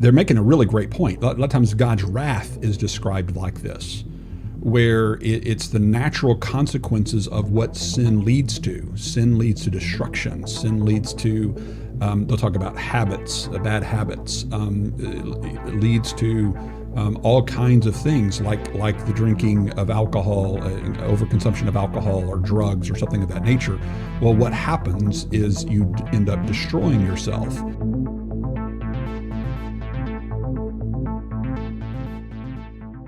they're making a really great point. A lot of times God's wrath is described like this, where it's the natural consequences of what sin leads to. Sin leads to destruction. Sin leads to, they'll talk about habits, bad habits. It leads to all kinds of things like the drinking of alcohol, overconsumption of alcohol or drugs or something of that nature. Well, what happens is you end up destroying yourself.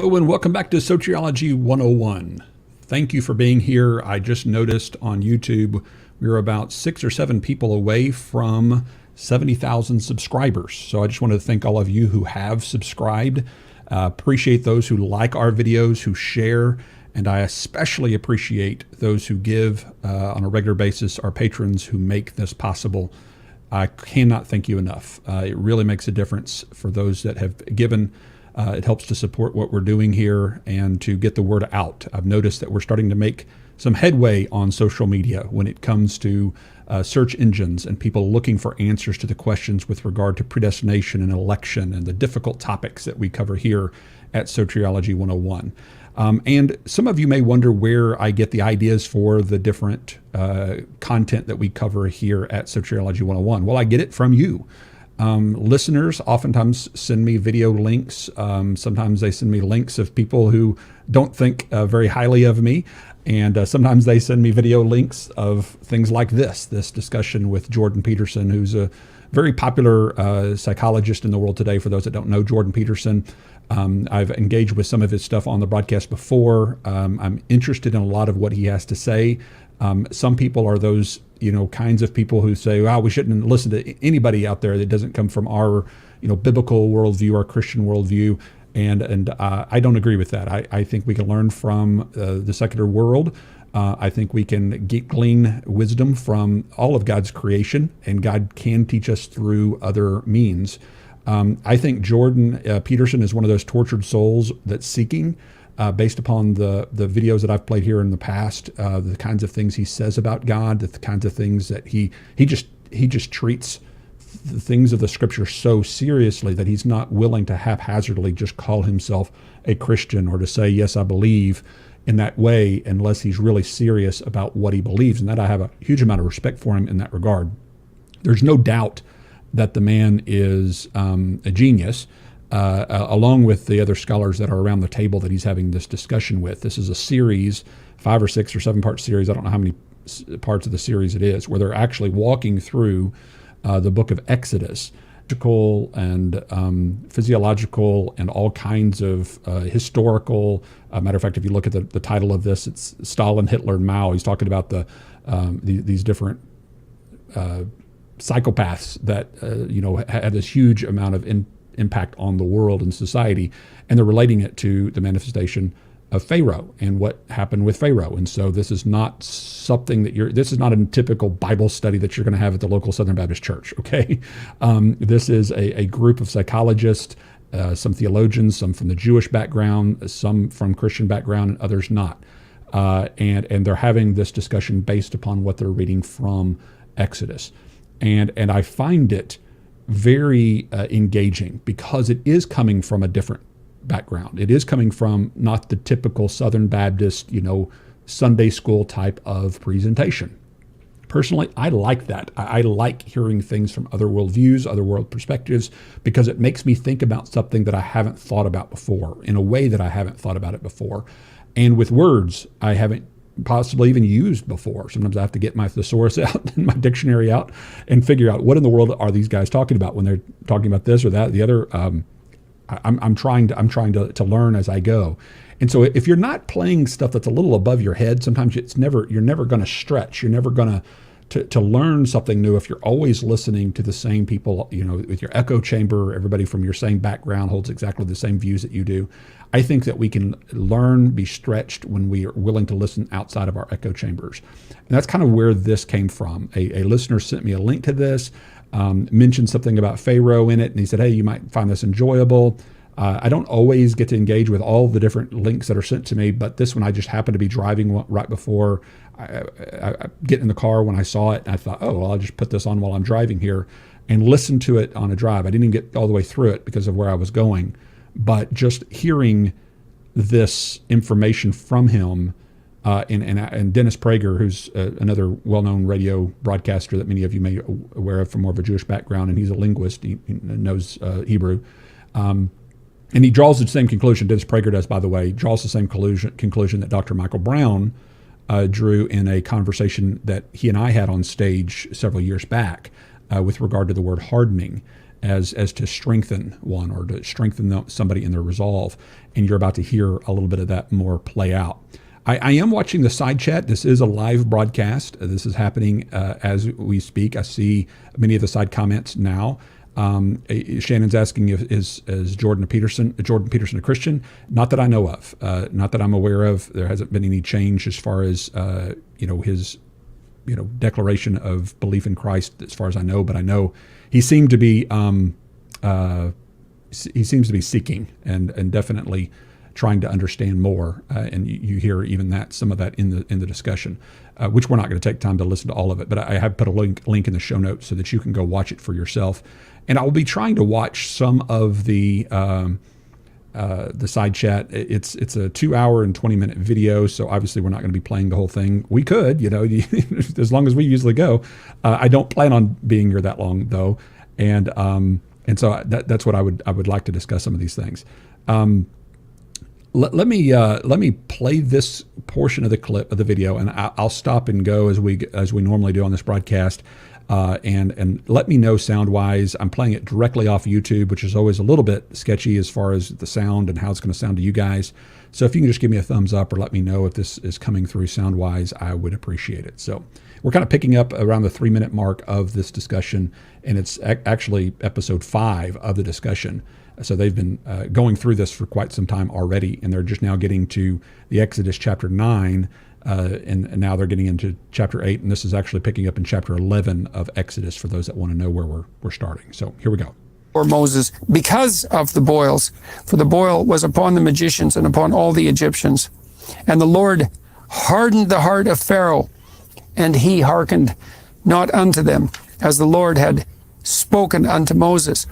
Oh, and welcome back to Soteriology 101. Thank you for being here. I just noticed on YouTube we were about 6 or 7 people away from 70,000 subscribers. So I just wanted to thank all of you who have subscribed. Appreciate those who like our videos, who share, and I especially appreciate those who give on a regular basis, our patrons who make this possible. I cannot thank you enough. It really makes a difference for those that have given. It helps to support what we're doing here and to get the word out. I've noticed that we're starting to make some headway on social media when it comes to search engines and people looking for answers to the questions with regard to predestination and election and the difficult topics that we cover here at Soteriology 101. And some of you may wonder where I get the ideas for the different content that we cover here at Soteriology 101. Well, I get it from you. Listeners oftentimes send me video links. Sometimes they send me links of people who don't think very highly of me. And sometimes they send me video links of things like this discussion with Jordan Peterson, who's a very popular psychologist in the world today. For those that don't know Jordan Peterson, I've engaged with some of his stuff on the broadcast before. I'm interested in a lot of what he has to say. Some people are those, kinds of people who say, "Wow, we shouldn't listen to anybody out there that doesn't come from our, biblical worldview, our Christian worldview." And I don't agree with that. I think we can learn from the secular world. I think we can glean wisdom from all of God's creation, and God can teach us through other means. I think Jordan Peterson is one of those tortured souls that's seeking. Based upon the videos that I've played here in the past, the kinds of things he says about God, the kinds of things that he just treats the things of the Scripture so seriously that he's not willing to haphazardly just call himself a Christian or to say, "Yes, I believe," in that way, unless he's really serious about what he believes. And that I have a huge amount of respect for him in that regard. There's no doubt that the man is a genius. Along with the other scholars that are around the table that he's having this discussion with. This is a series, 5 or 6 or 7-part series. I don't know how many parts of the series it is, where they're actually walking through the book of Exodus, and physiological and all kinds of historical. Matter of fact, if you look at the title of this, it's Stalin, Hitler, and Mao. He's talking about these different psychopaths that have this huge amount of impact on the world and society, and they're relating it to the manifestation of Pharaoh and what happened with Pharaoh. And so this is not something this is not a typical Bible study that you're going to have at the local Southern Baptist church, okay? This is a group of psychologists, some theologians, some from the Jewish background, some from Christian background, and others not. And they're having this discussion based upon what they're reading from Exodus. And I find it very engaging because it is coming from a different background. It is coming from not the typical Southern Baptist, Sunday school type of presentation. Personally, I like that. I like hearing things from other worldviews, other world perspectives, because it makes me think about something that I haven't thought about before, in a way that I haven't thought about it before, and with words I haven't possibly even used before. Sometimes I have to get my thesaurus out and my dictionary out and figure out what in the world are these guys talking about when they're talking about this or that, the other. I'm trying to learn as I go. And so if you're not playing stuff that's a little above your head, sometimes you're never going to stretch. You're never going to learn something new if you're always listening to the same people, with your echo chamber. Everybody from your same background holds exactly the same views that you do. I think that we can learn, be stretched when we are willing to listen outside of our echo chambers. And that's kind of where this came from. A listener sent me a link to this, mentioned something about Pharaoh in it, and he said, "Hey, you might find this enjoyable." I don't always get to engage with all the different links that are sent to me, but this one I just happened to be driving right before I get in the car when I saw it, and I thought, oh, well, I'll just put this on while I'm driving here. and listened to it on a drive. I didn't even get all the way through it because of where I was going, but just hearing this information from him, and Dennis Prager, who's another well-known radio broadcaster that many of you may be aware of from more of a Jewish background, and he's a linguist. He knows Hebrew. And he draws the same conclusion, Dennis Prager does, by the way, draws the same conclusion that Dr. Michael Brown drew in a conversation that he and I had on stage several years back with regard to the word hardening, as to strengthen one or to strengthen somebody in their resolve. And you're about to hear a little bit of that more play out. I am watching the side chat. This is a live broadcast. This is happening as we speak. I see many of the side comments now. Shannon's asking is Jordan Peterson a Christian? Not that I know of. Not that I'm aware of. There hasn't been any change as far as his declaration of belief in Christ, as far as I know. But I know he seemed to be seeking and definitely trying to understand more, and you hear even some of that in the discussion, which we're not going to take time to listen to all of it. But I have put a link in the show notes so that you can go watch it for yourself. And I will be trying to watch some of the side chat. It's a 2-hour and 20-minute video, so obviously we're not going to be playing the whole thing. We could, as long as we usually go. I don't plan on being here that long though, and so that's what I would like to discuss some of these things. Let me play this portion of the clip of the video, and I'll stop and go as we normally do on this broadcast, and let me know sound wise. I'm playing it directly off YouTube, which is always a little bit sketchy as far as the sound and how it's going to sound to you guys. So if you can just give me a thumbs up or let me know if this is coming through sound wise, I would appreciate it. So we're kind of picking up around the 3-minute mark of this discussion, and it's actually episode 5 of the discussion. So they've been going through this for quite some time already, and they're just now getting to the Exodus chapter 9, and now they're getting into chapter 8, and this is actually picking up in chapter 11 of Exodus for those that want to know where we're starting. So here we go. Or Moses, because of the boils, for the boil was upon the magicians and upon all the Egyptians. And the Lord hardened the heart of Pharaoh, and he hearkened not unto them, as the Lord had spoken unto Moses.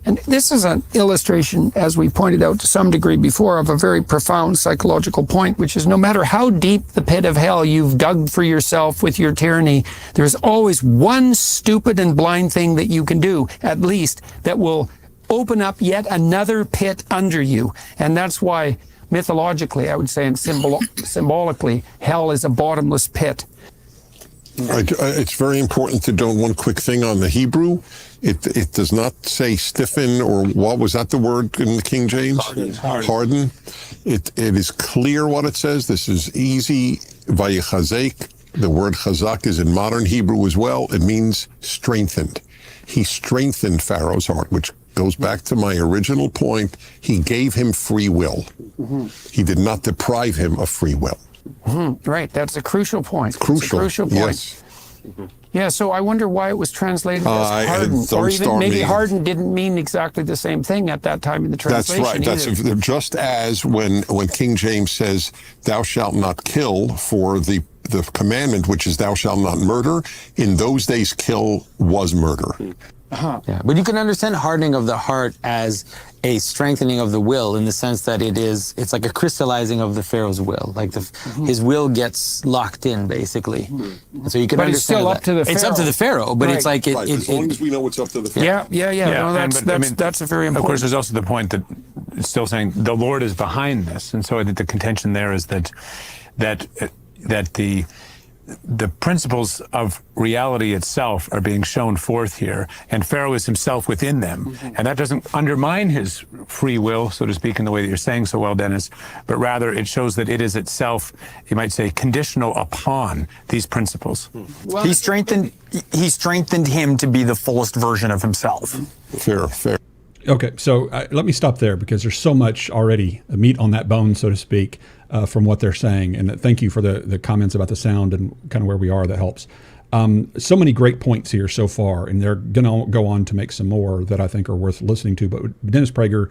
And this is an illustration, as we pointed out to some degree before, of a very profound psychological point, which is no matter how deep the pit of hell you've dug for yourself with your tyranny, there's always one stupid and blind thing that you can do, at least, that will open up yet another pit under you. And that's why, mythologically, I would say, and symbolically, hell is a bottomless pit. It's very important to know one quick thing on the Hebrew. It does not say stiffen, or what was that the word in the King James? Harden. It is clear what it says. This is easy. Vayechazek. The word chazak is in modern Hebrew as well. It means strengthened. He strengthened Pharaoh's heart, which goes back to my original point. He gave him free will. Mm-hmm. He did not deprive him of free will. Mm-hmm. Right, that's a crucial point. Crucial point. Yes. Mm-hmm. Yeah, so I wonder why it was translated as hardened, or even maybe hardened didn't mean exactly the same thing at that time in the translation. That's right. That's just as when King James says, "Thou shalt not kill," for the commandment, which is "Thou shalt not murder." In those days, kill was murder. Uh-huh. Yeah, but you can understand hardening of the heart as a strengthening of the will, in the sense that it's like a crystallizing of the Pharaoh's will, like his will gets locked in, basically. And so you can but understand it's still up to the Pharaoh. It's up to the Pharaoh, but right. It's like as long as we know it's up to the Pharaoh. Yeah. No, that's a very important. Of course, there's also the point that it's still saying the Lord is behind this, and so I think the contention there is that the principles of reality itself are being shown forth here, and Pharaoh is himself within them. Mm-hmm. And that doesn't undermine his free will, so to speak, in the way that you're saying so well, Dennis, but rather it shows that it is itself, you might say, conditional upon these principles. Well, he strengthened him to be the fullest version of himself. Fair. Okay, so let me stop there because there's so much already meat on that bone, so to speak, from what they're saying. And thank you for the comments about the sound and kind of where we are. That helps. So many great points here so far, and they're going to go on to make some more that I think are worth listening to. But Dennis Prager,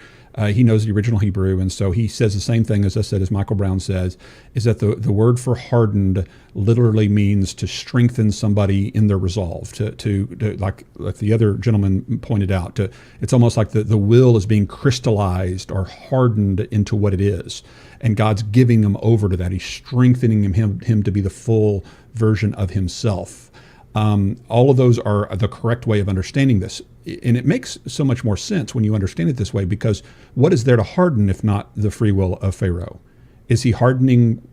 he knows the original Hebrew, and so he says the same thing as I said, as Michael Brown says, is that the word for hardened literally means to strengthen somebody in their resolve, to like the other gentleman pointed out, it's almost like the will is being crystallized or hardened into what it is, and God's giving them over to that. He's strengthening him to be the full version of himself. All of those are the correct way of understanding this. And it makes so much more sense when you understand it this way, because what is there to harden if not the free will of Pharaoh? Is he hardening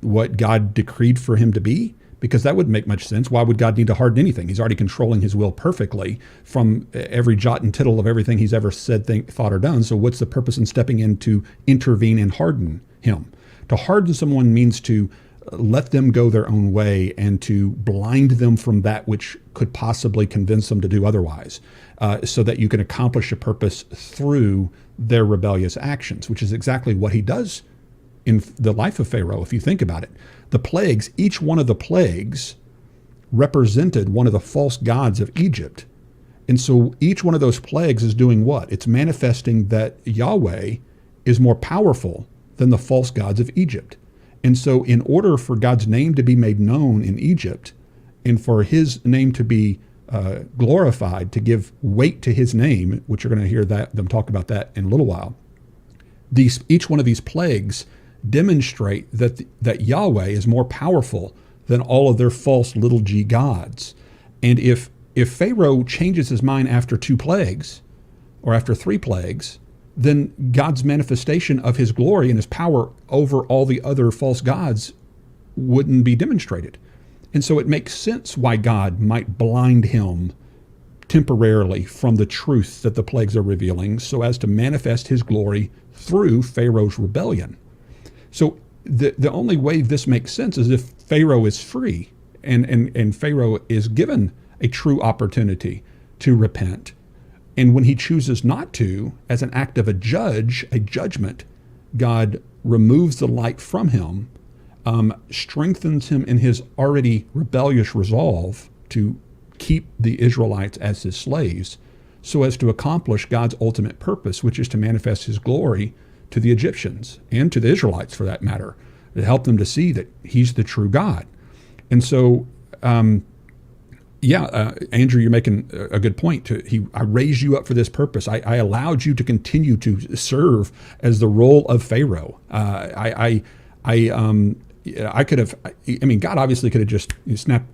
what God decreed for him to be? Because that wouldn't make much sense. Why would God need to harden anything? He's already controlling his will perfectly from every jot and tittle of everything he's ever said, thought, or done. So what's the purpose in stepping in to intervene and harden him? To harden someone means to let them go their own way and to blind them from that which could possibly convince them to do otherwise, so that you can accomplish a purpose through their rebellious actions, which is exactly what he does in the life of Pharaoh. If you think about it, the plagues, each one of the plagues represented one of the false gods of Egypt. And so each one of those plagues is doing what? It's manifesting that Yahweh is more powerful than the false gods of Egypt. And so in order for God's name to be made known in Egypt, and for his name to be glorified, to give weight to his name, which you're going to hear them talk about that in a little while, each one of these plagues demonstrate that Yahweh is more powerful than all of their false little g gods. And if Pharaoh changes his mind after 2 plagues, or after 3 plagues, then God's manifestation of his glory and his power over all the other false gods wouldn't be demonstrated. And so it makes sense why God might blind him temporarily from the truth that the plagues are revealing, so as to manifest his glory through Pharaoh's rebellion. So the only way this makes sense is if Pharaoh is free and Pharaoh is given a true opportunity to repent. And when he chooses not to, as an act of a judgment, God removes the light from him, strengthens him in his already rebellious resolve to keep the Israelites as his slaves, so as to accomplish God's ultimate purpose, which is to manifest his glory to the Egyptians and to the Israelites, for that matter, to help them to see that he's the true God. And so, Andrew, you're making a good point. I raised you up for this purpose. I allowed you to continue to serve as the role of Pharaoh. I could have. I mean, God obviously could have just snap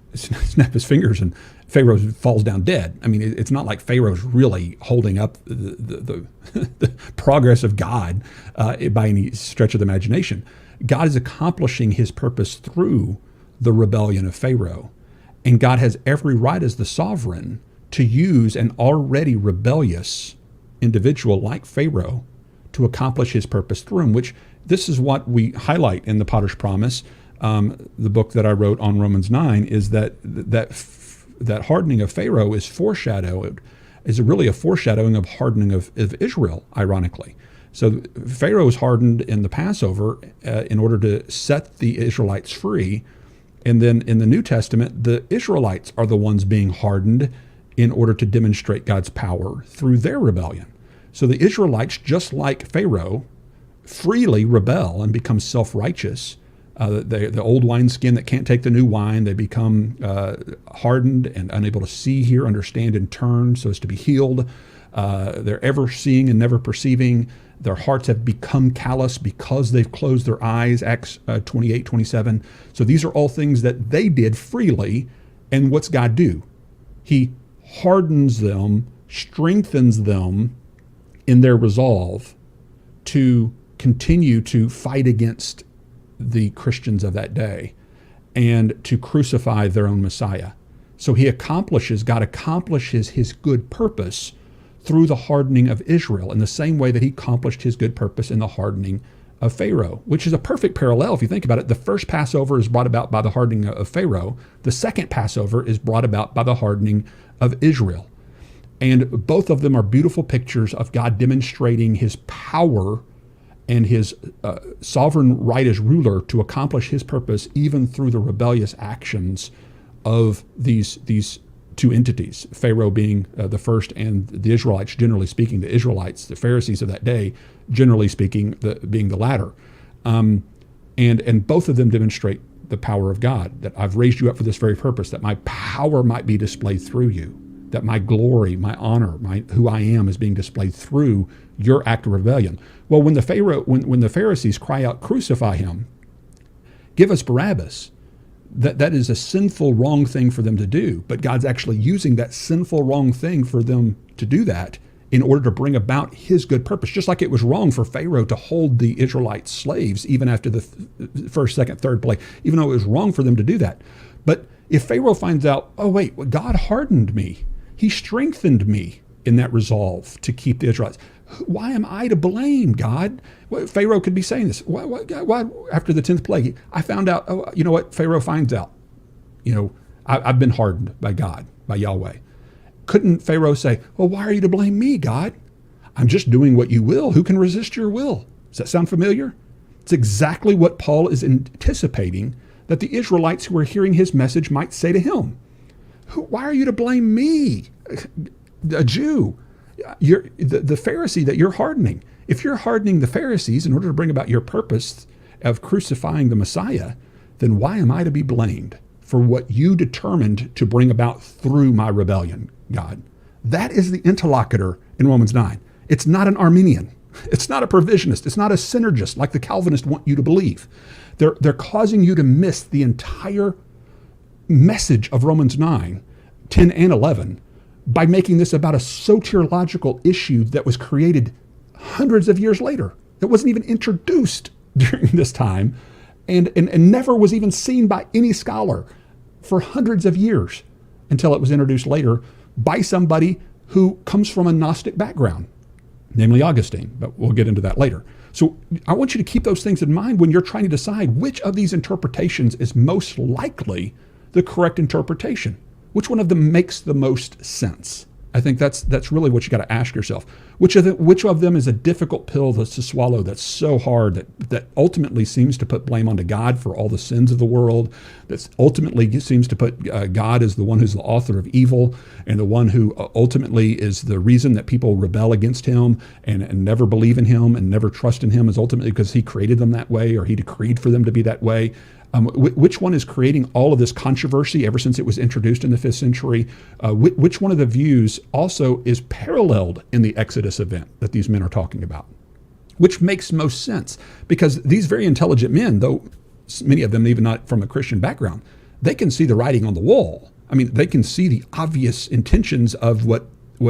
his fingers and Pharaoh falls down dead. I mean, it's not like Pharaoh's really holding up the progress of God by any stretch of the imagination. God is accomplishing his purpose through the rebellion of Pharaoh. And God has every right as the sovereign to use an already rebellious individual like Pharaoh to accomplish his purpose through him, which this is what we highlight in the Potter's Promise, the book that I wrote on Romans 9, is that hardening of Pharaoh is really a foreshadowing of hardening of Israel, ironically. So Pharaoh is hardened in the Passover in order to set the Israelites free. And then in the New Testament, the Israelites are the ones being hardened in order to demonstrate God's power through their rebellion. So the Israelites, just like Pharaoh, freely rebel and become self-righteous. The old wineskin that can't take the new wine, they become hardened and unable to see, hear, understand, and turn so as to be healed. They're ever seeing and never perceiving. Their hearts have become callous because they've closed their eyes, Acts 28:27. So these are all things that they did freely. And what's God do? He hardens them, strengthens them in their resolve to continue to fight against the Christians of that day and to crucify their own Messiah. So God accomplishes his good purpose through the hardening of Israel in the same way that he accomplished his good purpose in the hardening of Pharaoh, which is a perfect parallel if you think about it. The first Passover is brought about by the hardening of Pharaoh. The second Passover is brought about by the hardening of Israel. And both of them are beautiful pictures of God demonstrating his power and his sovereign right as ruler to accomplish his purpose even through the rebellious actions of these two entities, Pharaoh being the first, and the Israelites, generally speaking, the Israelites, the Pharisees of that day, generally speaking, being the latter. And both of them demonstrate the power of God, that I've raised you up for this very purpose, that my power might be displayed through you, that my glory, my honor, who I am is being displayed through your act of rebellion. Well, when the Pharisees cry out, crucify him, give us Barabbas, that is a sinful, wrong thing for them to do. But God's actually using that sinful, wrong thing for them to do that in order to bring about his good purpose. Just like it was wrong for Pharaoh to hold the Israelites slaves even after the first, second, third plague, even though it was wrong for them to do that. But if Pharaoh finds out, oh wait, God hardened me, he strengthened me in that resolve to keep the Israelites. Why am I to blame, God? Well, Pharaoh could be saying this. Why after the 10th plague, I found out, oh, you know what? Pharaoh finds out, I've been hardened by God, by Yahweh. Couldn't Pharaoh say, well, why are you to blame me, God? I'm just doing what you will. Who can resist your will? Does that sound familiar? It's exactly what Paul is anticipating that the Israelites who are hearing his message might say to him. Why are you to blame me, a Jew? You're the Pharisee that you're hardening. If you're hardening the Pharisees in order to bring about your purpose of crucifying the Messiah, then why am I to be blamed for what you determined to bring about through my rebellion, God? That is the interlocutor in Romans 9. It's not an Arminian. It's not a provisionist. It's not a synergist like the Calvinists want you to believe. They're causing you to miss the entire message of Romans 9, 10 and 11 by making this about a soteriological issue that was created hundreds of years later, that wasn't even introduced during this time and never was even seen by any scholar for hundreds of years until it was introduced later by somebody who comes from a Gnostic background, namely Augustine, but we'll get into that later. So I want you to keep those things in mind when you're trying to decide which of these interpretations is most likely the correct interpretation. Which one of them makes the most sense? I think that's really what you got to ask yourself. Which of them is a difficult pill to swallow that's so hard that ultimately seems to put blame onto God for all the sins of the world, that ultimately seems to put God as the one who's the author of evil and the one who ultimately is the reason that people rebel against him and never believe in him and never trust in him, is ultimately because he created them that way or he decreed for them to be that way. Which one is creating all of this controversy ever since it was introduced in the 5th century? Which one of the views also is paralleled in the Exodus event that these men are talking about? Which makes most sense? Because these very intelligent men, though many of them even not from a Christian background, they can see the writing on the wall. I mean, they can see the obvious intentions of what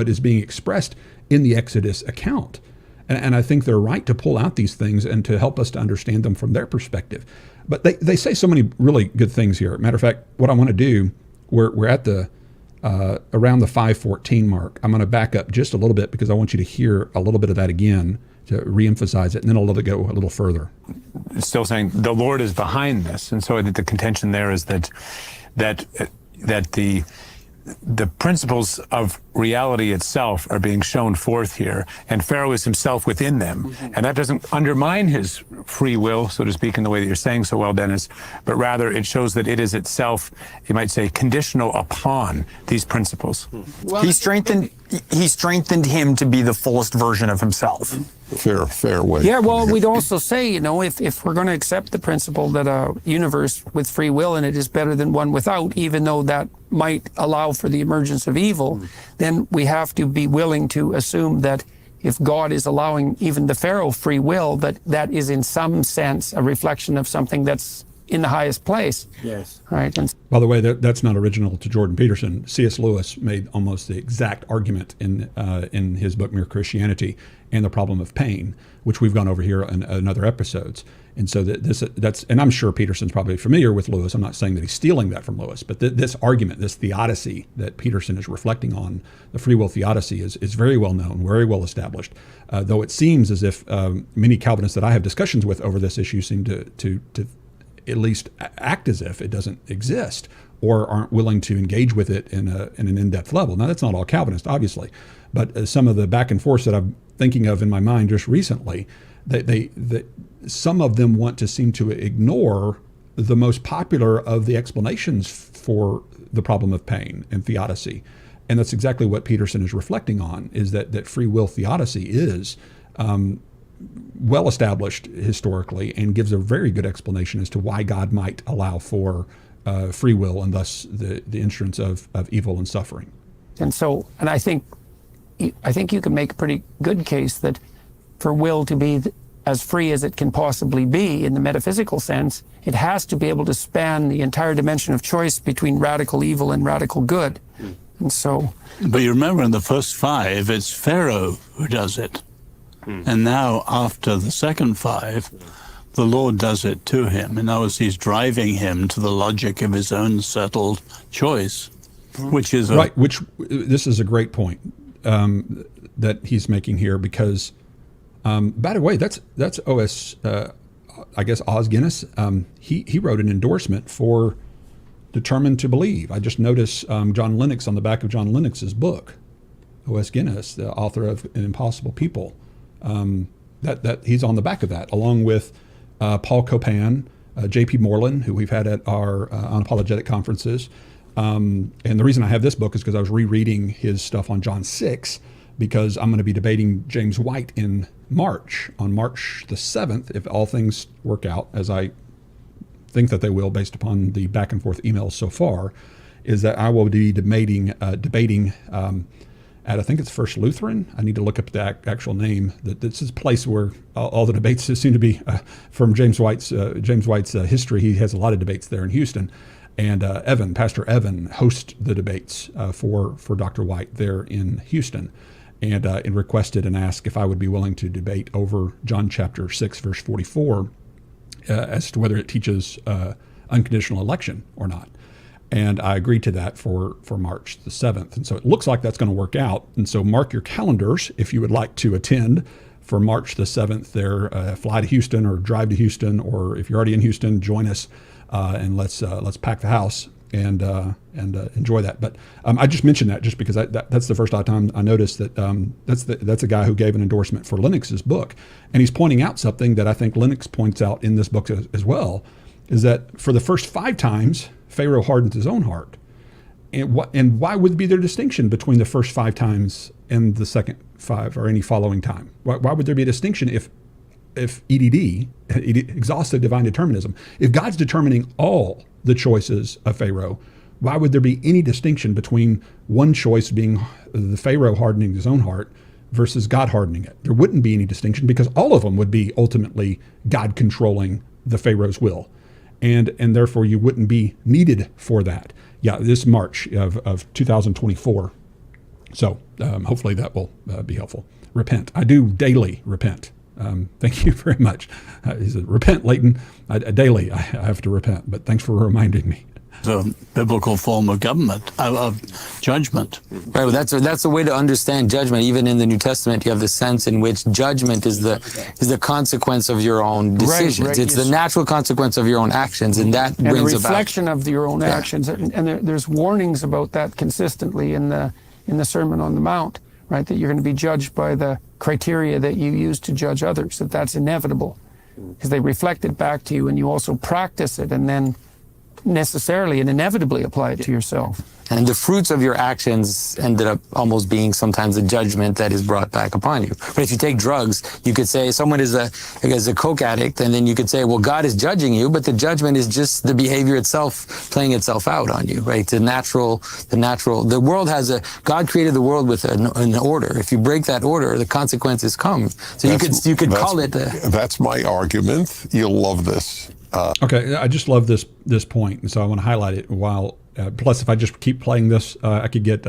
is being expressed in the Exodus account. And I think they're right to pull out these things and to help us to understand them from their perspective. But they say so many really good things here. Matter of fact, what I want to do, we're at the around the 5:14 mark. I'm going to back up just a little bit because I want you to hear a little bit of that again to reemphasize it, and then I'll let it go a little further. Still saying the Lord is behind this, and so I think the contention there is that the principles of reality itself are being shown forth here, and Pharaoh is himself within them. Mm-hmm. And that doesn't undermine his free will, so to speak, in the way that you're saying so well, Dennis, but rather it shows that it is itself, you might say, conditional upon these principles. Well, he strengthened him to be the fullest version of himself. Fair way. Yeah, well, we'd also say, if we're going to accept the principle that a universe with free will in it is better than one without, even though that might allow for the emergence of evil, then we have to be willing to assume that if God is allowing even the Pharaoh free will, that is in some sense a reflection of something that's in the highest place. Yes. Right. And by the way, that's not original to Jordan Peterson. C.S. Lewis made almost the exact argument in his book Mere Christianity and the Problem of Pain, which we've gone over here in other episodes. And so that's and I'm sure Peterson's probably familiar with Lewis. I'm not saying that he's stealing that from Lewis, but this argument, this theodicy that Peterson is reflecting on, the free will theodicy, is very well known, very well established. Though it seems as if many Calvinists that I have discussions with over this issue seem to at least act as if it doesn't exist, or aren't willing to engage with it in an in-depth level. Now, that's not all Calvinists, obviously, but some of the back and forth that I'm thinking of in my mind just recently, some of them want to seem to ignore the most popular of the explanations for the problem of pain and theodicy. And that's exactly what Peterson is reflecting on, is that free will theodicy is well established historically and gives a very good explanation as to why God might allow for free will and thus the entrance of evil and suffering. And so, and I think you can make a pretty good case that for will to be as free as it can possibly be in the metaphysical sense, it has to be able to span the entire dimension of choice between radical evil and radical good. And so... But you remember in the first 5, it's Pharaoh who does it. And now, after the second 5, the Lord does it to him. In other words, he's driving him to the logic of his own settled choice, which is... Right, which this is a great point that he's making here, because, by the way, that's O.S., I guess, Os Guinness. He wrote an endorsement for Determined to Believe. I just noticed John Lennox on the back of John Lennox's book, O.S. Guinness, the author of An Impossible People. That he's on the back of that, along with Paul Copan, J.P. Moreland, who we've had at our unapologetic conferences. And the reason I have this book is because I was rereading his stuff on John 6, because I'm going to be debating James White in March, on March the 7th, if all things work out, as I think that they will based upon the back and forth emails so far, is that I will be debating at, I think it's First Lutheran. I need to look up the actual name. This is a place where all the debates seem to be from James White's history. He has a lot of debates there in Houston. And Pastor Evan hosts the debates for Dr. White there in Houston, and requested and asked if I would be willing to debate over John chapter 6, verse 44, as to whether it teaches unconditional election or not. And I agreed to that for March the 7th. And so it looks like that's going to work out. And so mark your calendars if you would like to attend for March the 7th there. Fly to Houston or drive to Houston, or if you're already in Houston, join us and let's pack the house and enjoy that. But I just mentioned that just because that's the first time I noticed that that's a guy who gave an endorsement for Lennox's book. And he's pointing out something that I think Lennox points out in this book as well, is that for the first 5 times, Pharaoh hardens his own heart. And why would be there distinction between the first 5 times and the second 5 or any following time? Why would there be a distinction if EDD, exhaustive divine determinism, if God's determining all the choices of Pharaoh, why would there be any distinction between one choice being the Pharaoh hardening his own heart versus God hardening it? There wouldn't be any distinction, because all of them would be ultimately God controlling the Pharaoh's will. And therefore you wouldn't be needed for that. Yeah, this March of 2024. So hopefully that will be helpful. Repent. I do daily repent. Thank you very much. He said, repent, Leighton. Daily I have to repent, but thanks for reminding me. A biblical form of government, of judgment. Right, well, that's a way to understand judgment. Even in the New Testament, you have the sense in which judgment is the consequence of your own decisions. Right. It's the natural consequence of your own actions, and that brings about... And a reflection of your own actions. And there's warnings about that consistently in the Sermon on the Mount, right? That you're going to be judged by the criteria that you use to judge others, that's inevitable. Because they reflect it back to you, and you also practice it, and then necessarily and inevitably apply it to yourself. And the fruits of your actions ended up almost being sometimes a judgment that is brought back upon you. But if you take drugs, you could say someone is a coke addict, and then you could say, well, God is judging you, but the judgment is just the behavior itself playing itself out on you, right? The world God created the world with an order. If you break that order, the consequences come. So you could call it... That's my argument. You'll love this. Okay, I just love this point, and so I want to highlight it. While plus, if I just keep playing this, I could get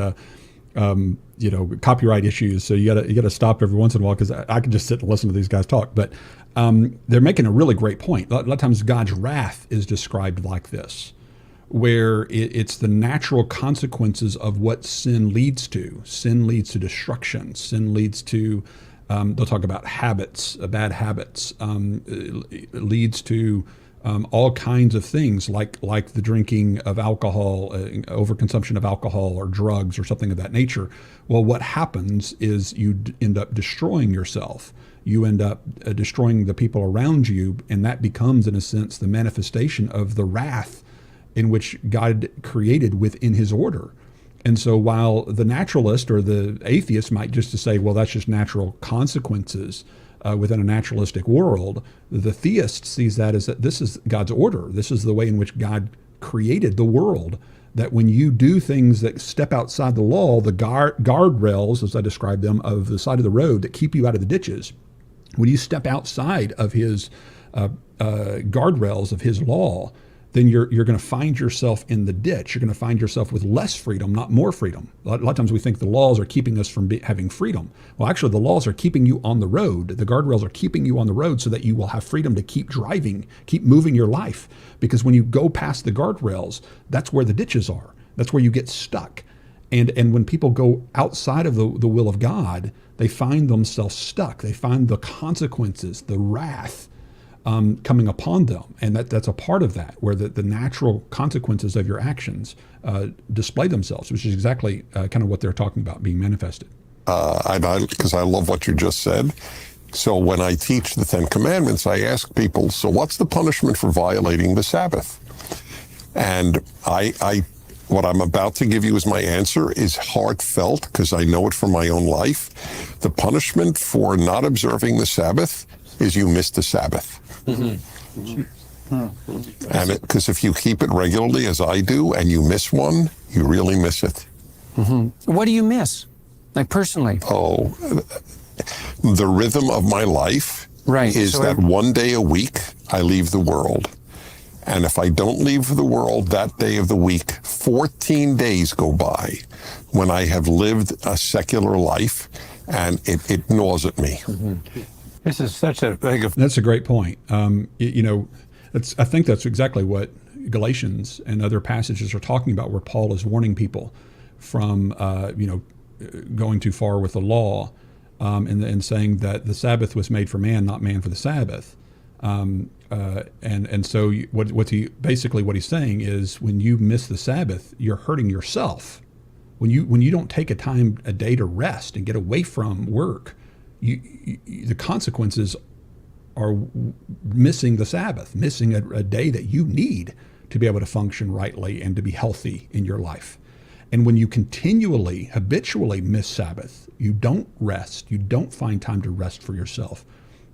copyright issues. So you gotta stop every once in a while, because I can just sit and listen to these guys talk. But they're making a really great point. A lot of times, God's wrath is described like this, where it's the natural consequences of what sin leads to. Sin leads to destruction. Sin leads to they'll talk about habits, bad habits. It leads to all kinds of things like the drinking of alcohol, overconsumption of alcohol or drugs or something of that nature. Well, what happens is you end up destroying yourself. You end up destroying the people around you, and that becomes, in a sense, the manifestation of the wrath in which God created within his order. And so while the naturalist or the atheist might just to say, well, that's just natural consequences within a naturalistic world, the theist sees that as that this is God's order. This is the way in which God created the world, that when you do things that step outside the law, the guardrails, as I described them, of the side of the road that keep you out of the ditches, when you step outside of his guardrails of his law, then you're going to find yourself in the ditch. You're going to find yourself with less freedom, not more freedom. A lot of times we think the laws are keeping us from having freedom. Well, actually, the laws are keeping you on the road. The guardrails are keeping you on the road so that you will have freedom to keep driving, keep moving your life. Because when you go past the guardrails, that's where the ditches are. That's where you get stuck. And when people go outside of the will of God, they find themselves stuck. They find the consequences, the wrath, coming upon them. And that's a part of that, where the natural consequences of your actions display themselves, which is exactly kind of what they're talking about being manifested. Because I love what you just said. So when I teach the 10 Commandments, I ask people, so what's the punishment for violating the Sabbath? And what I'm about to give you as my answer is heartfelt, because I know it from my own life. The punishment for not observing the Sabbath is you miss the Sabbath. Mm-hmm. And because if you keep it regularly, as I do, and you miss one, you really miss it. Mm-hmm. What do you miss, like personally? Oh, the rhythm of my life is that one day a week I leave the world. And if I don't leave the world that day of the week, 14 days go by when I have lived a secular life, and it gnaws at me. Mm-hmm. This is such That's a great point. I think that's exactly what Galatians and other passages are talking about, where Paul is warning people from, going too far with the law, and saying that the Sabbath was made for man, not man for the Sabbath. And so what he's saying is, when you miss the Sabbath, you're hurting yourself. When you don't take a day to rest and get away from work, the consequences are missing the Sabbath, missing a day that you need to be able to function rightly and to be healthy in your life. And when you continually, habitually miss Sabbath, you don't rest, you don't find time to rest for yourself,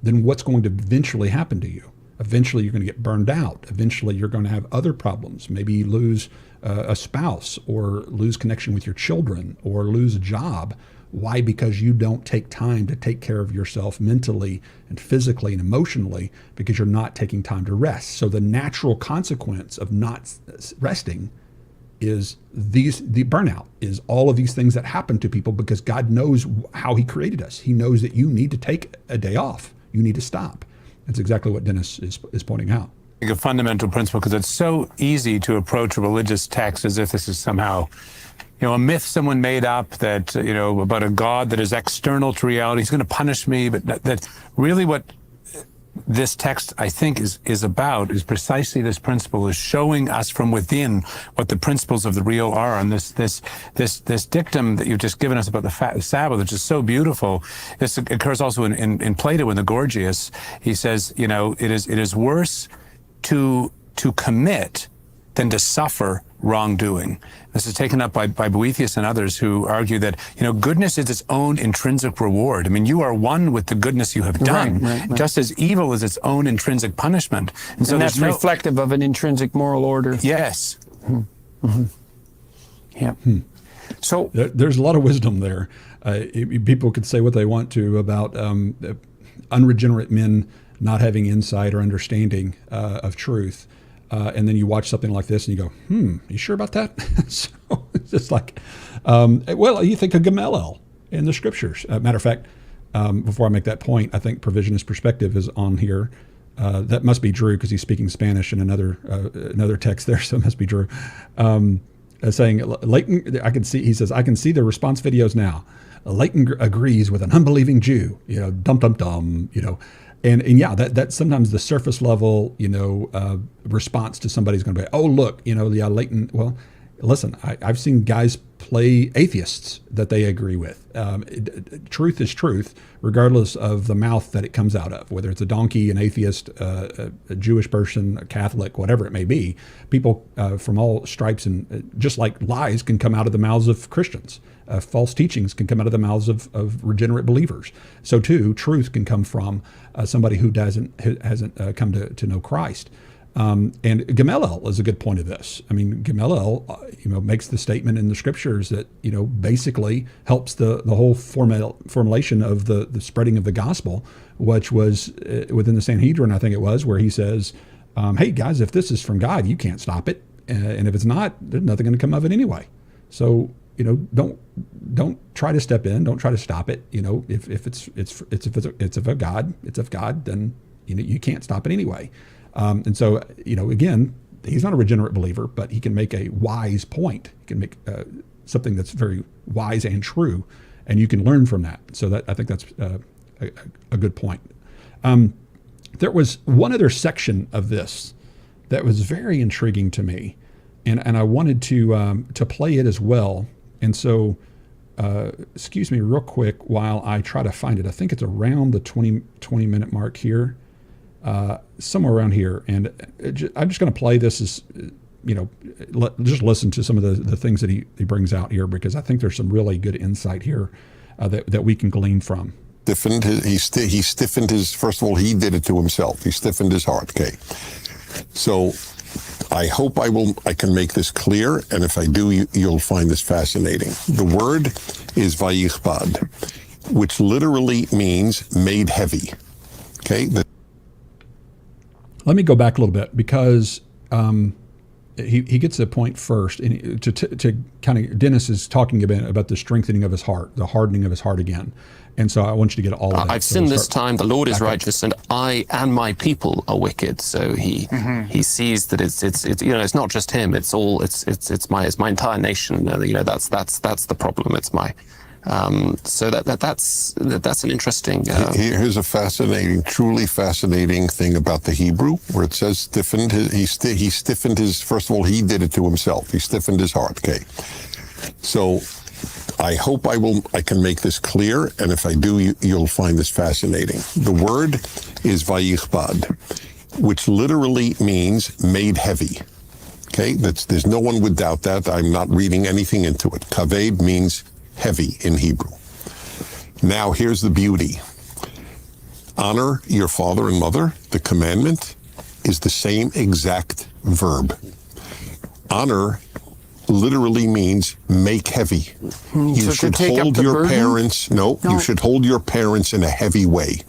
then what's going to eventually happen to you? Eventually you're going to get burned out. Eventually you're going to have other problems. Maybe you lose a spouse, or lose connection with your children, or lose a job. Why? Because you don't take time to take care of yourself mentally and physically and emotionally, because you're not taking time to rest. So the natural consequence of not resting is the burnout, is all of these things that happen to people, because God knows how he created us. He knows that you need to take a day off. You need to stop. That's exactly what Dennis is pointing out. A fundamental principle, because it's so easy to approach a religious text as if this is somehow, a myth someone made up that, about a God that is external to reality. He's going to punish me, but that really what this text, I think, is about is precisely this principle, is showing us from within what the principles of the real are. And this dictum that you've just given us about the Sabbath, which is so beautiful, this occurs also in Plato in the Gorgias. He says, it is worse to commit than to suffer wrongdoing. This is taken up by Boethius and others, who argue that, goodness is its own intrinsic reward. I mean, you are one with the goodness you have done, right. Just as evil is its own intrinsic punishment. And so that's reflective of an intrinsic moral order. Yes. Mm-hmm. Yeah. So there's a lot of wisdom there. People could say what they want to about unregenerate men not having insight or understanding of truth. And then you watch something like this and you go, you sure about that? So it's just like, you think of Gamaliel in the scriptures. Matter of fact, before I make that point, I think provisionist perspective is on here. That must be Drew, because he's speaking Spanish in another text there, so it must be Drew. Saying, Leighton, he says, I can see the response videos now. Leighton agrees with an unbelieving Jew, dum-dum-dum, And yeah, that's sometimes the surface level, response to somebody's going to be, oh, look, Leighton. Well, listen, I've seen guys play atheists that they agree with. Truth is truth, regardless of the mouth that it comes out of, whether it's a donkey, an atheist, a Jewish person, a Catholic, whatever it may be. People from all stripes, and just like lies can come out of the mouths of Christians, false teachings can come out of the mouths of regenerate believers. So too, truth can come from somebody who hasn't come to know Christ. And Gamaliel is a good point of this. I mean, Gamaliel, makes the statement in the scriptures that, basically helps the whole formulation of the spreading of the gospel, which was within the Sanhedrin, I think it was, where he says, hey guys, if this is from God, you can't stop it. And if it's not, there's nothing going to come of it anyway. So, don't try to step in, don't try to stop it. If it's of God, then, you can't stop it anyway. And so, again, he's not a regenerate believer, but he can make a wise point. He can make something that's very wise and true, and you can learn from that. So I think that's a good point. There was one other section of this that was very intriguing to me, and I wanted to play it as well. And so, excuse me real quick while I try to find it. I think it's around the 20 minute mark here. Somewhere around here, and I'm just going to play this as, just listen to some of the things that he brings out here, because I think there's some really good insight here that we can glean from. He stiffened his, first of all, he did it to himself. He stiffened his heart, okay? So I hope I can make this clear, and if I do, you'll find this fascinating. The word is vayichbad, which literally means made heavy, okay? Let me go back a little bit, because he gets the point first, and to kind of, Dennis is talking about the strengthening of his heart, the hardening of his heart again, and so I want you to get all of that. I've sinned this time. The Lord is righteous, and I and my people are wicked. So he sees that it's not just him. It's all it's my entire nation. That's the problem. It's my. So that's an interesting. Here's a fascinating, truly fascinating thing about the Hebrew, where it says stiffened. He stiffened his. First of all, he did it to himself. He stiffened his heart. Okay, so I hope I can make this clear, and if I do, you'll find this fascinating. The word is vayichbad, which literally means made heavy. Okay, there's no one would doubt that. I'm not reading anything into it. Kaved means heavy in Hebrew. Now, here's the beauty. Honor your father and mother. The commandment is the same exact verb. Honor literally means make heavy. You should hold your parents. No, you should hold your parents in a heavy way.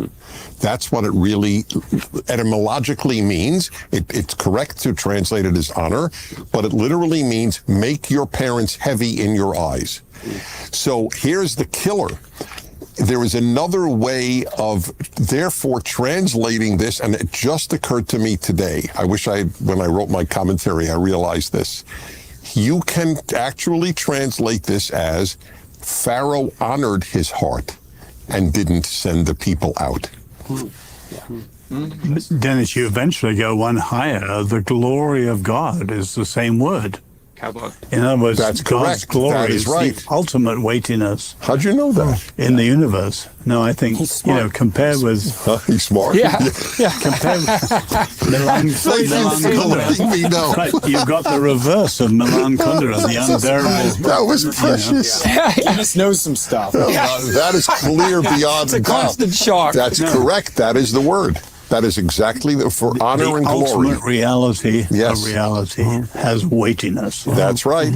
That's what it really etymologically means. It's correct to translate it as honor, but it literally means make your parents heavy in your eyes. So here's the killer. There is another way of therefore translating this, and it just occurred to me today. I wish when I wrote my commentary, I realized this. You can actually translate this as Pharaoh honored his heart and didn't send the people out. Dennis, you eventually go one higher. The glory of God is the same word. In other words, that's God's correct. glory That is right. the ultimate weightiness. How'd you know that? In the universe. No, I think, compared with... He's smart. Yeah. Compared with Milan Kundera. No. Right, you've got the reverse of Milan Kundera, the unbearable... That was precious. He just knows some stuff. That is clear beyond It's a constant shock. That's correct. That is the word. That is exactly for honor and glory. The ultimate reality Yes. of reality has weightiness. That's right.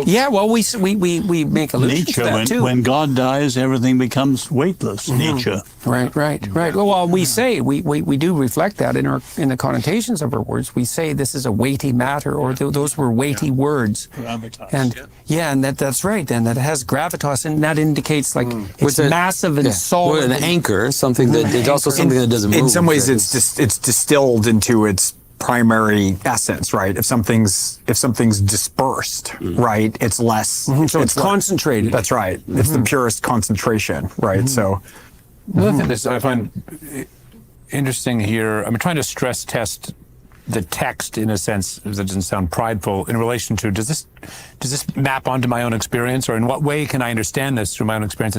Yeah, well, we make allusion Nietzsche, to that too. when God dies, everything becomes weightless. Nietzsche. Right. Well, we say we do reflect that in the connotations of our words. We say this is a weighty matter, or those were weighty words. Gravitas. And that's right. And that has gravitas, and that indicates it's massive and solid. An anchor, something that it's also something that doesn't move. In some ways, it's distilled into its primary essence, right? If something's dispersed, right, it's less. So it's concentrated. That's right. It's the purest concentration, right? So. Another thing that I find interesting here, I'm trying to stress test the text in a sense that doesn't sound prideful in relation to does this map onto my own experience, or in what way can I understand this through my own experience?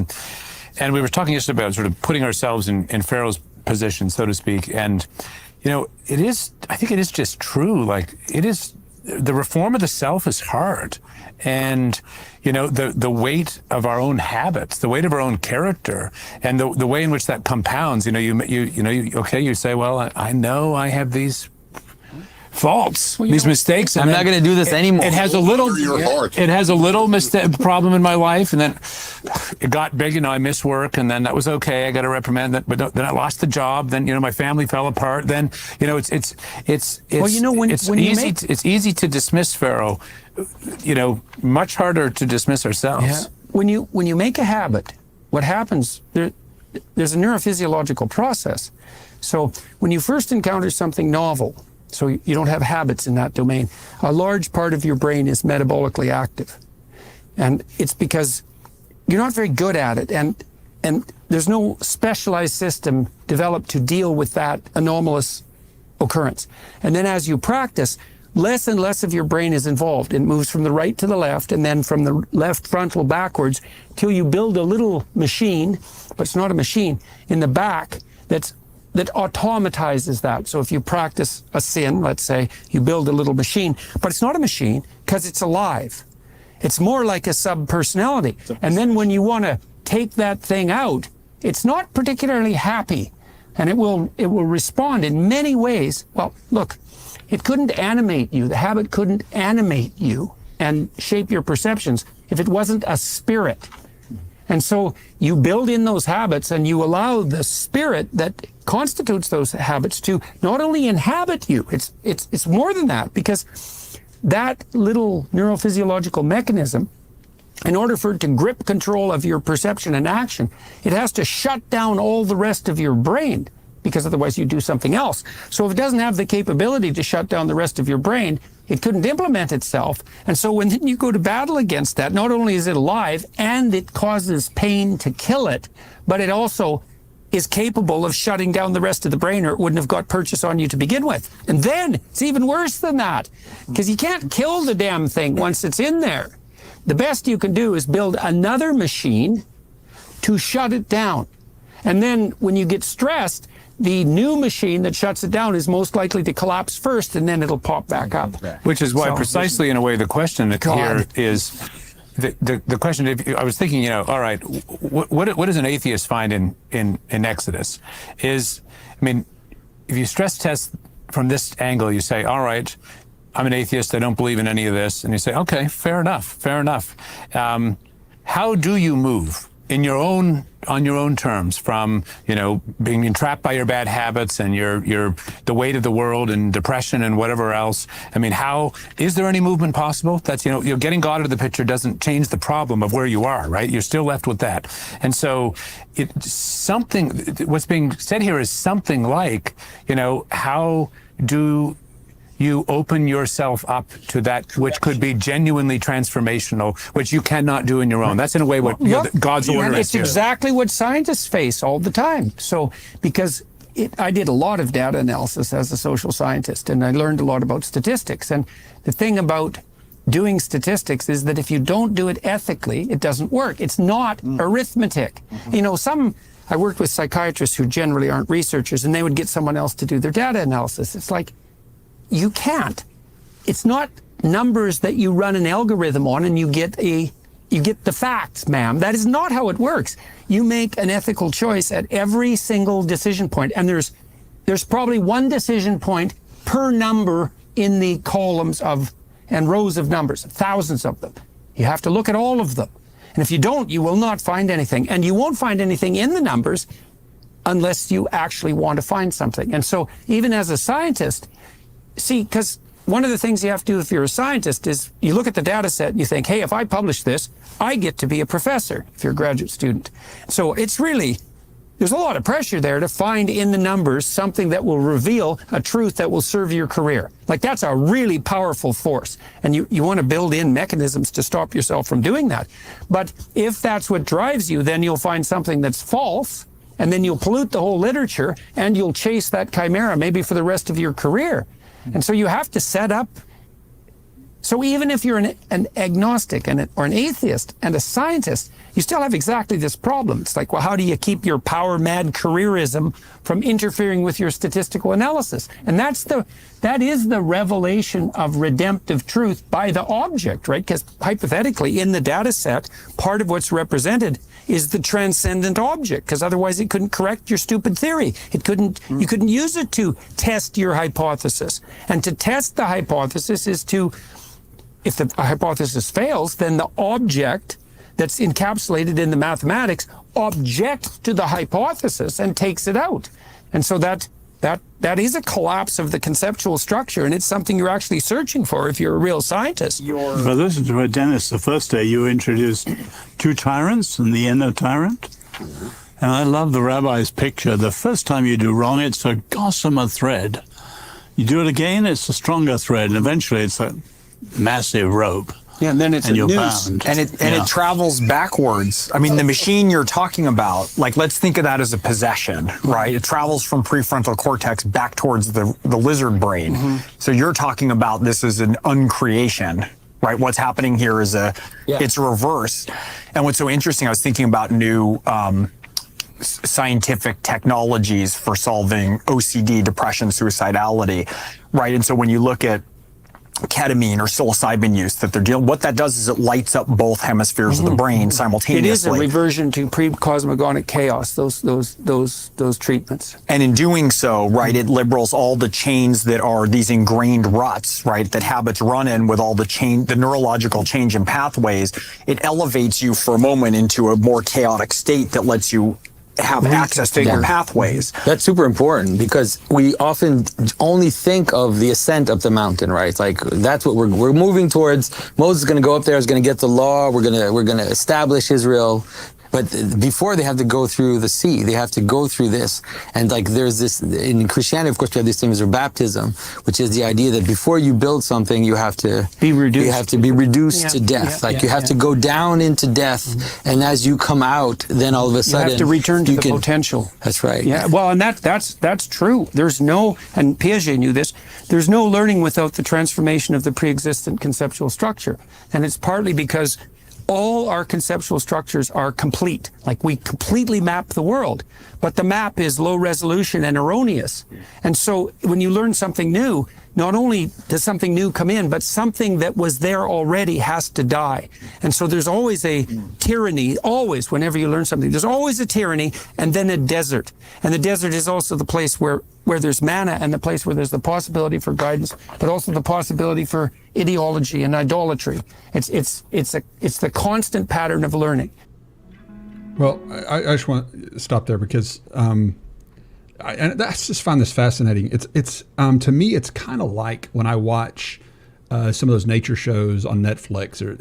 And we were talking yesterday about sort of putting ourselves in Pharaoh's position, so to speak. And, you know, I think it is just true. Like, it is, the reform of the self is hard. And, you know, the weight of our own habits, the weight of our own character, and the way in which that compounds, you know, you say, well, I know I have these faults, these mistakes. I'm not going to do this anymore. It has a little problem in my life, and then it got big. You know, I missed work, and then that was okay. I got a reprimand, but then I lost the job. Then, you know, my family fell apart. Then, you know, it's well, you know, it's easy to dismiss Pharaoh. You know, much harder to dismiss ourselves. Yeah. When you make a habit, what happens there's a neurophysiological process. So when you first encounter something novel, so you don't have habits in that domain, a large part of your brain is metabolically active. And it's because you're not very good at it, and there's no specialized system developed to deal with that anomalous occurrence. And then as you practice, less and less of your brain is involved. It moves from the right to the left, and then from the left frontal backwards, till you build a little machine, but it's not a machine, in the back that automatizes that. So if you practice a sin, let's say, you build a little machine, but it's not a machine because it's alive. It's more like a sub-personality. And then when you want to take that thing out, it's not particularly happy, and it will respond in many ways. Well, look, it couldn't animate you. The habit couldn't animate you and shape your perceptions if it wasn't a spirit. And so you build in those habits, and you allow the spirit that constitutes those habits to not only inhabit you, it's more than that, because that little neurophysiological mechanism, in order for it to grip control of your perception and action, it has to shut down all the rest of your brain, because otherwise you do something else. So if it doesn't have the capability to shut down the rest of your brain, it couldn't implement itself. And so when you go to battle against that, not only is it alive and it causes pain to kill it, but it also is capable of shutting down the rest of the brain, or it wouldn't have got purchase on you to begin with. And then it's even worse than that, because you can't kill the damn thing once it's in there. The best you can do is build another machine to shut it down. And then when you get stressed, the new machine that shuts it down is most likely to collapse first, and then it'll pop back up. Which is why, precisely in a way, the question here is the question. I was thinking, you know, all right, what does an atheist find in Exodus? I mean, if you stress test from this angle, you say, all right, I'm an atheist, I don't believe in any of this, and you say, okay, fair enough. How do you move on your own terms from, you know, being entrapped by your bad habits and the weight of the world and depression and whatever else? I mean, is there any movement possible? That's, you know, getting God out of the picture doesn't change the problem of where you are, right? You're still left with that. And so what's being said here is something like, you know, how do you open yourself up to that which could be genuinely transformational, which you cannot do in your own? That's in a way what God's order is. It's exactly what scientists face all the time. So, because I did a lot of data analysis as a social scientist, and I learned a lot about statistics. And the thing about doing statistics is that if you don't do it ethically, it doesn't work. It's not arithmetic. You know, I worked with psychiatrists who generally aren't researchers, and they would get someone else to do their data analysis. It's like, you can't. It's not numbers that you run an algorithm on and you get the facts, ma'am. That is not how it works. You make an ethical choice at every single decision point, and there's probably one decision point per number in the columns and rows of numbers, thousands of them. You have to look at all of them. And if you don't, you will not find anything. And you won't find anything in the numbers unless you actually want to find something. And so even as a scientist, see, because one of the things you have to do if you're a scientist is you look at the data set and you think, hey, if I publish this, I get to be a professor if you're a graduate student. So it's really, there's a lot of pressure there to find in the numbers something that will reveal a truth that will serve your career. Like, that's a really powerful force. And you want to build in mechanisms to stop yourself from doing that. But if that's what drives you, then you'll find something that's false, and then you'll pollute the whole literature, and you'll chase that chimera maybe for the rest of your career. And so you have to set up. So even if you're an agnostic or an atheist and a scientist, you still have exactly this problem. It's like, well, how do you keep your power-mad careerism from interfering with your statistical analysis? And that is the revelation of redemptive truth by the object, right? Because hypothetically, in the data set, part of what's represented is the transcendent object, because otherwise it couldn't correct your stupid theory. You couldn't use it to test your hypothesis. And to test the hypothesis is to, if the hypothesis fails, then the object that's encapsulated in the mathematics objects to the hypothesis and takes it out. And so that is a collapse of the conceptual structure, and it's something you're actually searching for if you're a real scientist. Well, listen to it, Dennis. The first day you introduced two tyrants and the inner tyrant. And I love the rabbi's picture. The first time you do wrong, it's a gossamer thread. You do it again, it's a stronger thread, and eventually it's a massive rope. Yeah, and then it's and a you're noose, bound. and it travels backwards. I mean, the machine you're talking about, like, let's think of that as a possession, right? It travels from prefrontal cortex back towards the lizard brain. So you're talking about this as an uncreation, right? What's happening here is it's a reverse. And what's so interesting, I was thinking about new scientific technologies for solving OCD, depression, suicidality, right? And so when you look at ketamine or psilocybin use that they're dealing, what that does is it lights up both hemispheres of the brain simultaneously. It is a reversion to pre-cosmogonic chaos, those treatments. And in doing so, right, it liberals all the chains that are these ingrained ruts, right, that habits run in with all the neurological change in pathways. It elevates you for a moment into a more chaotic state that lets you have access to your pathways. That's super important because we often only think of the ascent up the mountain, right? It's like that's what we're moving towards. Moses is going to go up there, is going to get the law. We're going to establish Israel. But before they have to go through the sea, they have to go through this. And like there's this, in Christianity, of course, we have these things of baptism, which is the idea that before you build something, you have to be reduced. You have to be reduced to death. You have to go down into death. And as you come out, then all of a sudden you have to return to the potential. That's right. Yeah. Well, and that's true. There's no, and Piaget knew this, there's no learning without the transformation of the pre-existent conceptual structure. And it's partly because all our conceptual structures are complete. Like we completely map the world, but the map is low resolution and erroneous. And so when you learn something new, not only does something new come in, but something that was there already has to die. And so there's always a tyranny, always, whenever you learn something, there's always a tyranny and then a desert. And the desert is also the place where there's manna and the place where there's the possibility for guidance, but also the possibility for ideology and idolatry. It's the constant pattern of learning. Well, I just want to stop there because I just find this fascinating. It's to me, it's kind of like when I watch some of those nature shows on Netflix, or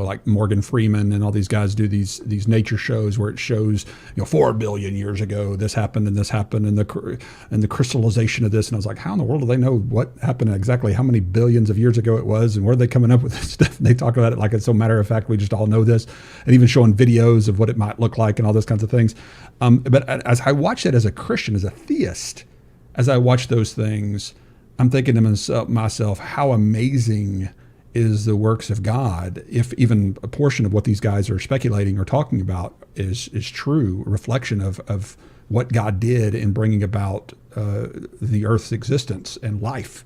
like Morgan Freeman and all these guys do these nature shows where it shows 4 billion years ago this happened and this happened and the crystallization of this, and I was like, how in the world do they know what happened exactly, how many billions of years ago it was, and where are they coming up with this stuff? And they talk about it like it's so matter of fact, we just all know this, and even showing videos of what it might look like and all those kinds of things. But as I watch that as a Christian, as a theist, as I watch those things, I'm thinking to myself, how amazing is the works of God if even a portion of what these guys are speculating or talking about is true, a reflection of what God did in bringing about the earth's existence and life.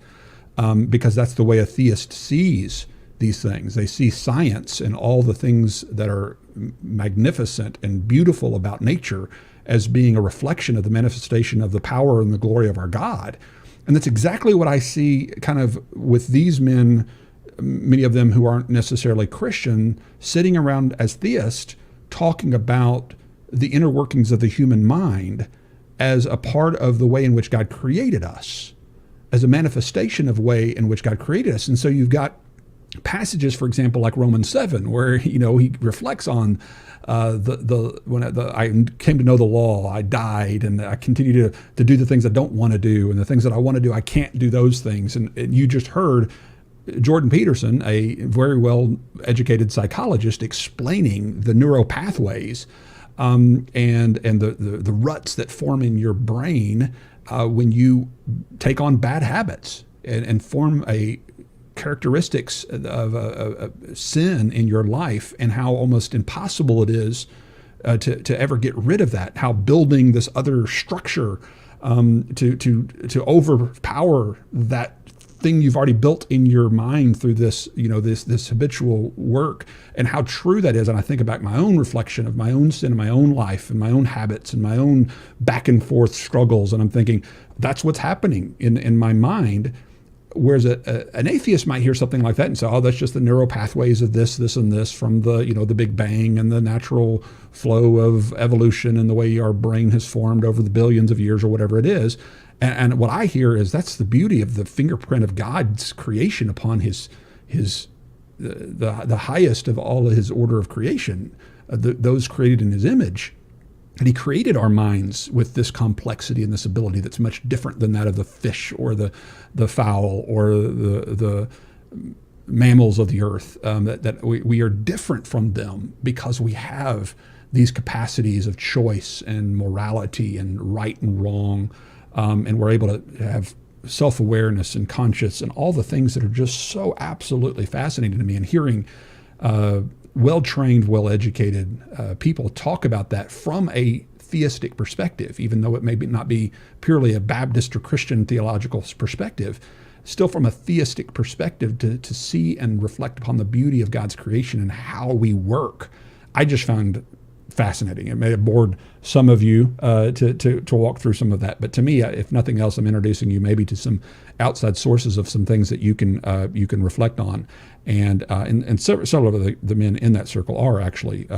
Because that's the way a theist sees these things. They see science and all the things that are magnificent and beautiful about nature as being a reflection of the manifestation of the power and the glory of our God. And that's exactly what I see kind of with these men, many of them who aren't necessarily Christian, sitting around as theists, talking about the inner workings of the human mind as a part of the way in which God created us, as a manifestation of the way in which God created us. And so you've got passages, for example, like Romans 7, where he reflects on when I came to know the law, I died, and I continue to do the things I don't want to do, and the things that I want to do, I can't do those things. And you just heard Jordan Peterson, a very well-educated psychologist, explaining the neuropathways and the ruts that form in your brain when you take on bad habits. and form a characteristics of a sin in your life, and how almost impossible it is to ever get rid of that. How building this other structure to overpower that thing you've already built in your mind through this, this habitual work, and how true that is. And I think about my own reflection of my own sin in my own life and my own habits and my own back and forth struggles. And I'm thinking that's what's happening in my mind. Whereas an atheist might hear something like that and say, oh, that's just the neural pathways of this, and this from the, the Big Bang and the natural flow of evolution and the way our brain has formed over the billions of years or whatever it is. And what I hear is that's the beauty of the fingerprint of God's creation upon the highest of all of his order of creation, those created in his image. And he created our minds with this complexity and this ability that's much different than that of the fish or the fowl or the mammals of the earth. That we are different from them because we have these capacities of choice and morality and right and wrong. And we're able to have self-awareness and conscience and all the things that are just so absolutely fascinating to me. And hearing well-trained, well-educated people talk about that from a theistic perspective, even though it may not be purely a Baptist or Christian theological perspective, still from a theistic perspective to see and reflect upon the beauty of God's creation and how we work, I just found fascinating. It may have bored some of you to walk through some of that, but to me, if nothing else, I'm introducing you maybe to some outside sources of some things that you can reflect on, and several of the men in that circle are actually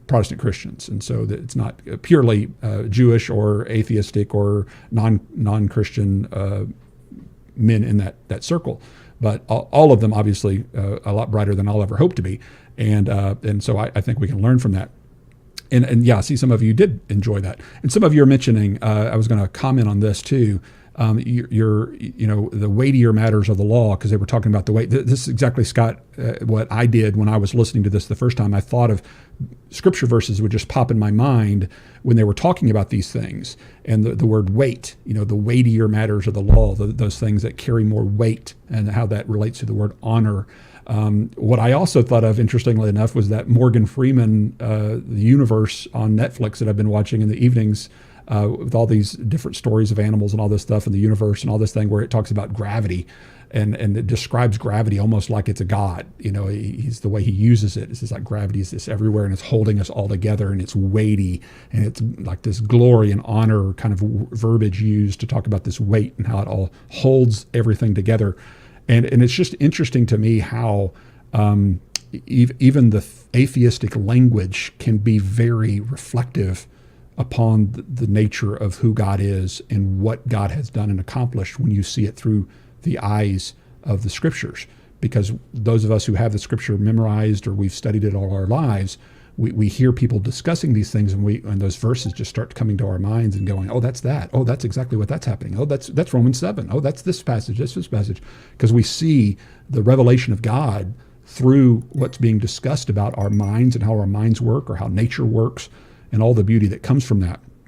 Protestant Christians, and so that it's not purely Jewish or atheistic or non-Christian men in that circle, but all of them obviously a lot brighter than I'll ever hope to be, and so I think we can learn from that. And yeah, I see some of you did enjoy that. And some of you are mentioning, I was going to comment on this too, the weightier matters of the law, because they were talking about the weight. This is exactly, Scott, what I did when I was listening to this the first time. I thought of scripture verses would just pop in my mind when they were talking about these things. And the word weight, the weightier matters of the law, those things that carry more weight, and how that relates to the word honor. What I also thought of, interestingly enough, was that Morgan Freeman, The Universe on Netflix that I've been watching in the evenings, with all these different stories of animals and all this stuff in the universe and all this thing, where it talks about gravity and it describes gravity almost like it's a god. He's the way he uses it. It's just like gravity is this everywhere, and it's holding us all together, and it's weighty, and it's like this glory and honor kind of verbiage used to talk about this weight and how it all holds everything together. And it's just interesting to me how even the atheistic language can be very reflective upon the nature of who God is and what God has done and accomplished when you see it through the eyes of the scriptures. Because those of us who have the scripture memorized, or we've studied it all our lives, we hear people discussing these things, and those verses just start coming to our minds and going, oh, that's that. Oh, that's exactly what that's happening. Oh, that's Romans 7. Oh, that's this passage. That's this passage. Because we see the revelation of God through what's being discussed about our minds and how our minds work, or how nature works, and all the beauty that comes from that.